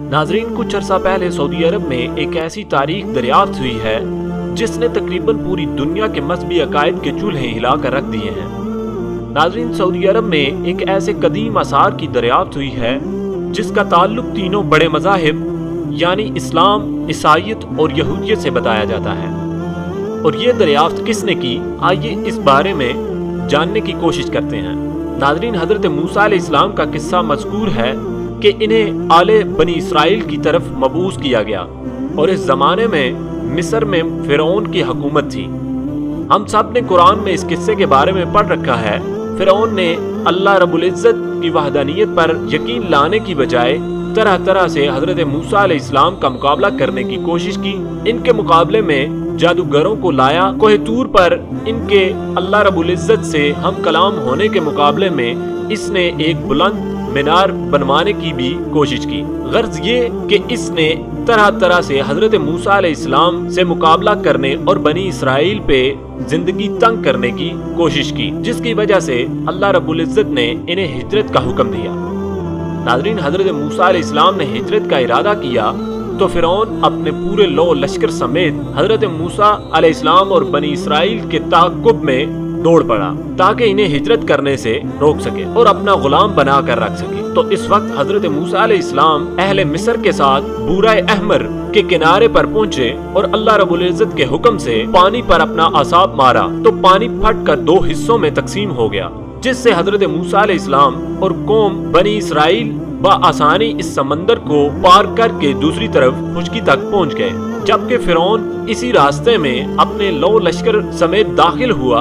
नाजरीन, कुछ अरसा पहले सऊदी अरब में एक ऐसी तारीख दरियाफ्त हुई है जिसने तकरीबन पूरी दुनिया के मजहबी अकायद के चूल्हे हिला कर रख दिए हैं। नाजरीन, सऊदी अरब में एक ऐसे कदीम आसार की दरियाफ्त हुई है जिसका ताल्लुक तीनों बड़े मज़ाहिब यानी इस्लाम, ईसाईयत और यहूदियत से बताया जाता है। और ये दरियाफ्त किसने की, आइए इस बारे में जानने की कोशिश करते हैं। नाजरीन, हजरत मूसा अलैहिस्सलाम का किस्सा मज़कूर है कि इन्हें आले बनी इसराइल की तरफ मबूस किया गया और इस ज़माने में मिस्र में फ़िरौन की हुकूमत थी। हम सब ने कुरान में इस किस्से के बारे में पढ़ रखा है। फ़िरौन ने अल्लाह रब्बुल इज़्ज़त की वहदानियत पर यकीन लाने की बजाय तरह तरह से हजरत मूसा अलैहिस्सलाम का मुकाबला करने की कोशिश की। इनके मुकाबले में जादूगरों को लाया। कोहे तूर पर इनके अल्लाह रब्बुल इज़्ज़त से हम कलाम होने के मुकाबले में इसने एक बुलंद मीनार बनवाने की भी कोशिश की। गर्ज ये कि इसने तरह तरह से हजरत मूसा अलैहिस्सलाम से मुकाबला करने और बनी इसराइल पे जिंदगी तंग करने की कोशिश की, जिसकी वजह से अल्लाह रब्बुल इज़्ज़त ने इन्हें हिजरत का हुक्म दिया। नाज़रीन, हजरत मूसा अलैहिस्सलाम ने हिजरत का इरादा किया तो फ़िरौन अपने पूरे लो लश्कर समेत हजरत मूसा अलैहिस्सलाम और बनी इसराइल के ताक़ुब में दौड़ पड़ा ताकि इन्हें हिजरत करने से रोक सके और अपना गुलाम बना कर रख सके। तो इस वक्त हजरत मूसा अलैहिस्सलाम अहले मिस्र के साथ बूराए अहमर के किनारे पर पहुंचे और अल्लाह रब्बुल इज़्ज़त के हुक्म से पानी पर अपना आसाब मारा तो पानी फट कर दो हिस्सों में तकसीम हो गया, जिससे हजरत मूसा अलैहिस्सलाम और कौम बनी इसराइल आसानी इस समंदर को पार करके दूसरी तरफ खुशकी तक पहुंच गए। जबकि फ़िरौन इसी रास्ते में अपने लो लश्कर समेत दाखिल हुआ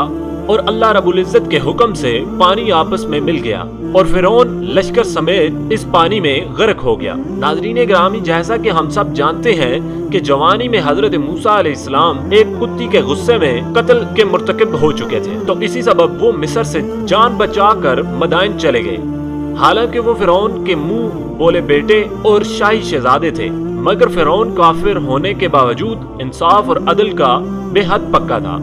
और अल्लाह रब्बुल इज़्ज़त के हुक्म से पानी आपस में मिल गया और फ़िरौन लश्कर समेत इस पानी में गर्क हो गया। नाज़रीन ग्रामी, जैसा कि हम सब जानते हैं कि जवानी में हजरत मूसा अलैहिस्सलाम एक कुत्ती के गुस्से में कत्ल के मुर्तकिब हो चुके थे, तो इसी सबब वो मिस्र से जान बचाकर मदाइन चले गए। हालांकि वो फ़िरौन के मुंह बोले बेटे और शाही शहजादे थे, मगर फ़िरौन काफिर होने के बावजूद इंसाफ और अदल का बेहद पक्का था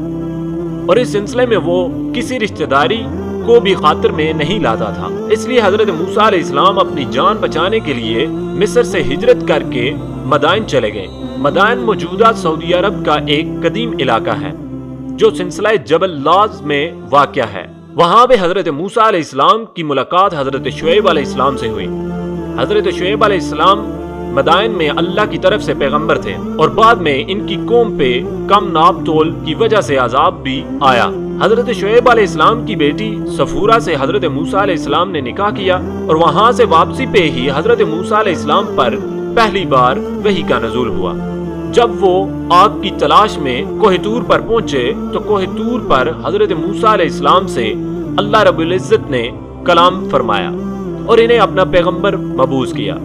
और इस सिलसिले में वो किसी रिश्तेदारी को भी खातिर में नहीं लाता था। इसलिए हजरत मूसा अलैहिस्सलाम अपनी जान बचाने के लिए मिस्र से हिजरत करके मदाइन चले गए। मदाइन मौजूदा सऊदी अरब का एक कदीम इलाका है जो सिलसिला जबल लाज में वाक़या है। वहाँ पे हजरत मूसा अलैहिस्सलाम की मुलाकात हजरत शुएब अलैहिस्सलाम से हुई। हजरत शुएब अलैहिस्सलाम मदाइन में अल्लाह की तरफ से पैगंबर थे और बाद में इनकी कौम पे कम नाप तोल की वजह से अजाब भी आया। हजरत शुएब अलैहिस्सलाम की बेटी सफूरा से हजरत मूसा अलैहिस्सलाम ने निकाह किया और वहाँ से वापसी पे ही हजरत मूसा अलैहिस्सलाम पर पहली बार वही का नज़ूल हुआ। जब वो आग की तलाश में कोहे तूर पर पहुंचे तो कोहे तूर पर हजरत मूसा अलैहिस्सलाम से अल्लाह रब्बुल इज़्ज़त ने कलाम फरमाया और इन्हें अपना पैगंबर मबूस किया।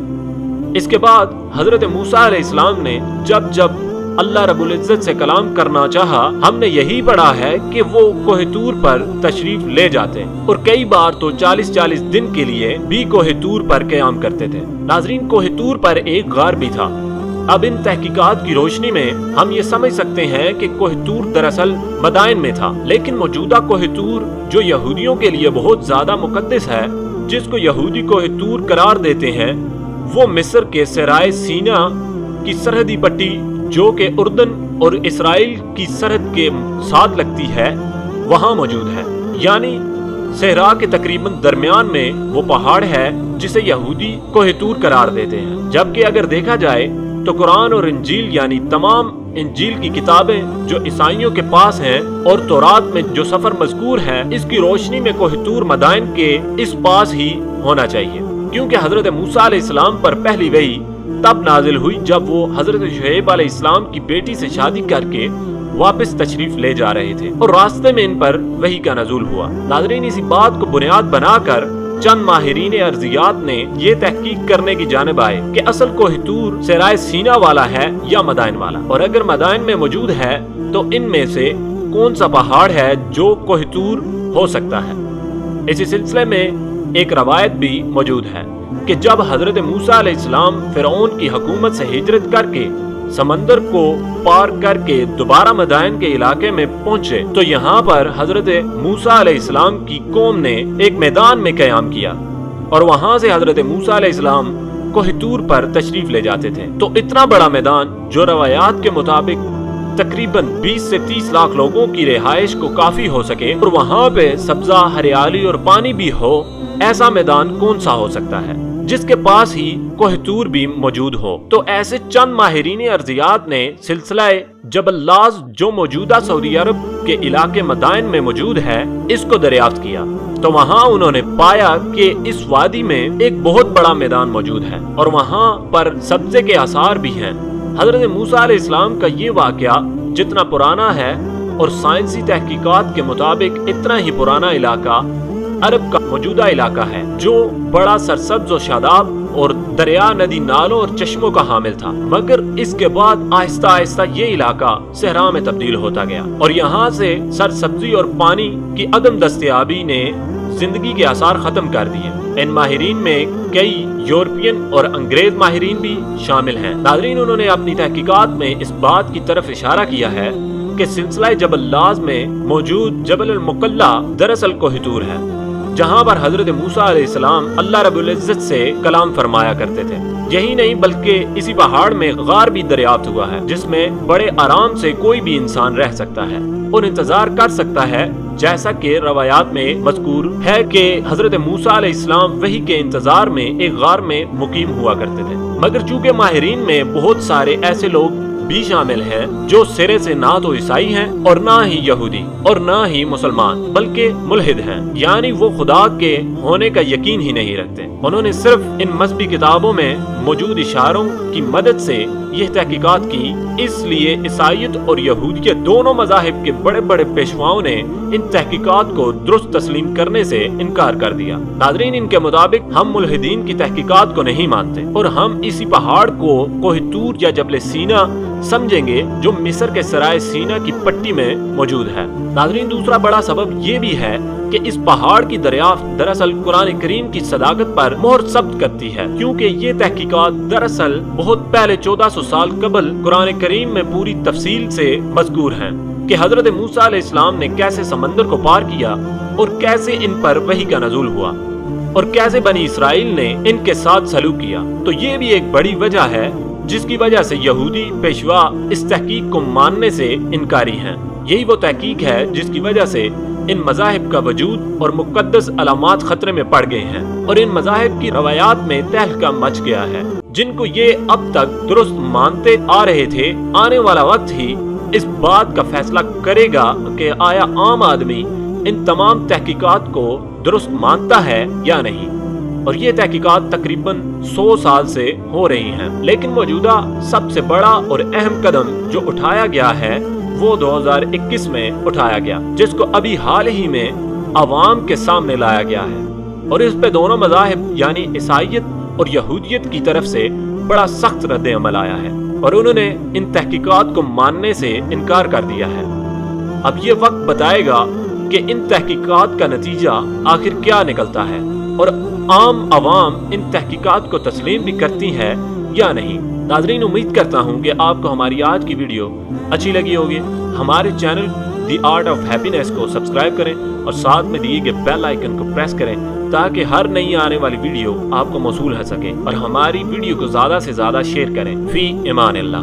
इसके बाद हजरत मूसा अलैहिस्सलाम ने जब जब अल्लाह रब्बुल इज़्ज़त से कलाम करना चाहा, हमने यही पढ़ा है कि वो कोहे तूर पर तशरीफ ले जाते और कई बार तो 40-40 दिन के लिए भी कोहे तूर पर क़याम करते थे। नाज़रीन, कोहे तूर पर एक गार भी था। अब इन तहकीकात की रोशनी में हम ये समझ सकते हैं कि कोहे तूर दरअसल मदाइन में था, लेकिन मौजूदा कोहे तूर जो यहूदियों के लिए बहुत ज्यादा मुकद्दस है, जिसको यहूदी कोहे तूर करार देते हैं, वो मिस्र के सराय सीना की सरहदी पट्टी जो कि उर्दन और इसराइल की सरहद के साथ लगती है वहाँ मौजूद है। यानी सहरा के तकरीबन दरमियान में वो पहाड़ है जिसे यहूदी कोहे तूर करार देते हैं। जबकि अगर देखा जाए तो कुरान और इंजील यानी तमाम इंजील की किताबें जो ईसाइयों के पास हैं और तौरात में जो सफर मज़कूर है, इसकी रोशनी में कोहे तूर मदाइन के इस पास ही होना चाहिए, क्योंकि हजरत मूसा अलैहिस्सलाम पर पहली वही तब नाजिल हुई जब वो हजरत शुएब अलैहिस्सलाम की बेटी से शादी करके वापस तशरीफ ले जा रहे थे और रास्ते में इन पर वही का नज़ूल हुआ। नाज़रीन, इसी बात को बुनियाद बनाकर चंद माहिरीन अर्जियात ने ये तहकीक करने की जानिब आए कि असल कोहे तूर सराय सीना वाला है या मदाइन वाला, और अगर मदाइन में मौजूद है तो इनमें से कौन सा पहाड़ है जो कोहे तूर हो सकता है। इसी सिलसिले में एक रवायत भी मौजूद है कि जब हजरत मूसा अलैहिस्सलाम फ़िरौन की हुकूमत से हिजरत करके समंदर को पार करके दोबारा मदाइन के इलाके में पहुंचे तो यहाँ पर हजरत मूसा अलैहिस्सलाम की कौम ने एक मैदान में क़याम किया और वहाँ से हजरत मूसा अलैहिस्सलाम कोहितूर पर तशरीफ ले जाते थे। तो इतना बड़ा मैदान जो रवायात के मुताबिक तकरीबन 20 से 30 लाख लोगों की रिहाइश को काफी हो सके और वहाँ पे सब्जा, हरियाली और पानी भी हो, ऐसा मैदान कौन सा हो सकता है जिसके पास ही कोहितूर भी मौजूद हो। तो ऐसे चंद माहिरीन अर्जियात ने सिलसिला जबल लाज जो मौजूदा सऊदी अरब के इलाके मदाइन में मौजूद है, इसको दरियाफ्त किया। तो वहाँ उन्होंने पाया कि इस वादी में एक बहुत बड़ा मैदान मौजूद है और वहाँ पर सब्जे के आसार भी हैं। हजरत मूसा अलैहिस्सलाम का ये वाक़या जितना पुराना है और साइंसी तहकीकात के मुताबिक इतना ही पुराना इलाका अरब का मौजूदा इलाका है, जो बड़ा सरसब्ज और शादाब और दरिया, नदी, नालों और चश्मों का हामिल था। मगर इसके बाद आहिस्ता आहिस्ता ये इलाका सहरा में तब्दील होता गया और यहाँ से सरसब्जी और पानी की अदम दस्तयाबी ने जिंदगी के आसार खत्म कर दिए। इन माहिरीन में कई यूरोपियन और अंग्रेज माहिरीन भी शामिल हैं। नाज़रीन, उन्होंने अपनी तहकीकात में इस बात की तरफ इशारा किया है कि सिलसिला जबल लाज में मौजूद जबल अल मुकल्ला दरअसल कोहितूर है, जहाँ पर हजरत मूसा अलैहिस्सलाम अल्लाह रब्बुल इज्जत से कलाम फरमाया करते थे। यही नहीं बल्कि इसी पहाड़ में गार भी दरियाफ्त हुआ है, जिसमें बड़े आराम से कोई भी इंसान रह सकता है और इंतजार कर सकता है, जैसा कि रवायात में मज़कूर है कि हजरत मूसा अलैहिस्सलाम वही के इंतजार में एक गार में मुकीम हुआ करते थे। मगर चूंकि माहिरीन में बहुत सारे ऐसे लोग भी शामिल हैं जो सिरे से ना तो ईसाई हैं और ना ही यहूदी और ना ही मुसलमान, बल्कि मुल्हिद हैं, यानी वो खुदा के होने का यकीन ही नहीं रखते। उन्होंने सिर्फ इन मजहबी किताबों में मौजूद इशारों की मदद से यह तहकीकात की, इसलिए ईसाईयत और यहूदियत दोनों मज़ाहिब के बड़े बड़े पेशवाओं ने इन तहकीकात को दुरुस्त तस्लीम करने से इनकार कर दिया। नाज़रीन, इनके मुताबिक हम मुल्हिदीन की तहकीकात को नहीं मानते और हम इसी पहाड़ को कोहितूर या जबल सीना समझेंगे जो मिस्र के सराय सीना की पट्टी में मौजूद है। नाज़रीन, दूसरा बड़ा सबब ये भी है कि इस पहाड़ की दरियाफ्त दरअसल कुरान करीम की सदाकत पर मोहर सब्त करती है, क्योंकि ये तहकीकात दरअसल बहुत पहले 1400 साल कबल कुरान करीम में पूरी तफसील से मज़कूर हैं कि हजरत मूसा अलैहिस्सलाम ने कैसे समंदर को पार किया और कैसे इन पर वही का नज़ूल हुआ और कैसे बनी इसराइल ने इनके साथ सलूक किया। तो ये भी एक बड़ी वजह है जिसकी वजह से यहूदी पेशवा इस तहकीक को मानने से इनकारी हैं। यही वो तहकीक है जिसकी वजह से इन मज़ाहिब का वजूद और मुक़द्दस अलामात खतरे में पड़ गए हैं और इन मज़ाहिब की रवायात में तहलका मच गया है, जिनको ये अब तक दुरुस्त मानते आ रहे थे। आने वाला वक्त ही इस बात का फैसला करेगा कि आया आम आदमी इन तमाम तहकीकात को दुरुस्त मानता है या नहीं। और ये तहकीकात तकरीबन 100 साल से हो रही हैं, लेकिन मौजूदा सबसे बड़ा और अहम कदम जो उठाया गया है वो 2021 में उठाया गया, जिसको अभी हाल ही में अवाम के सामने लाया गया है और इस पे दोनों मज़ाहिब यानी ईसाईयत और यहूदियत की तरफ से बड़ा सख्त रद्द अमल आया है और उन्होंने इन तहकीकात को मानने से इनकार कर दिया है। अब ये वक्त बताएगा कि इन तहकीकात का नतीजा आखिर क्या निकलता है और आम अवाम इन तहकीकात को तस्लीम भी करती है या नहीं। नाज़रीन, उम्मीद करता हूँ कि आपको हमारी आज की वीडियो अच्छी लगी होगी। हमारे channel the art of happiness को सब्सक्राइब करें और साथ में दिए गए बेल आइकन को प्रेस करें ताकि हर नई आने वाली वीडियो आपको मौसूल हो सके और हमारी वीडियो को ज़्यादा से ज़्यादा शेयर करें। फी इमान अल्लाह।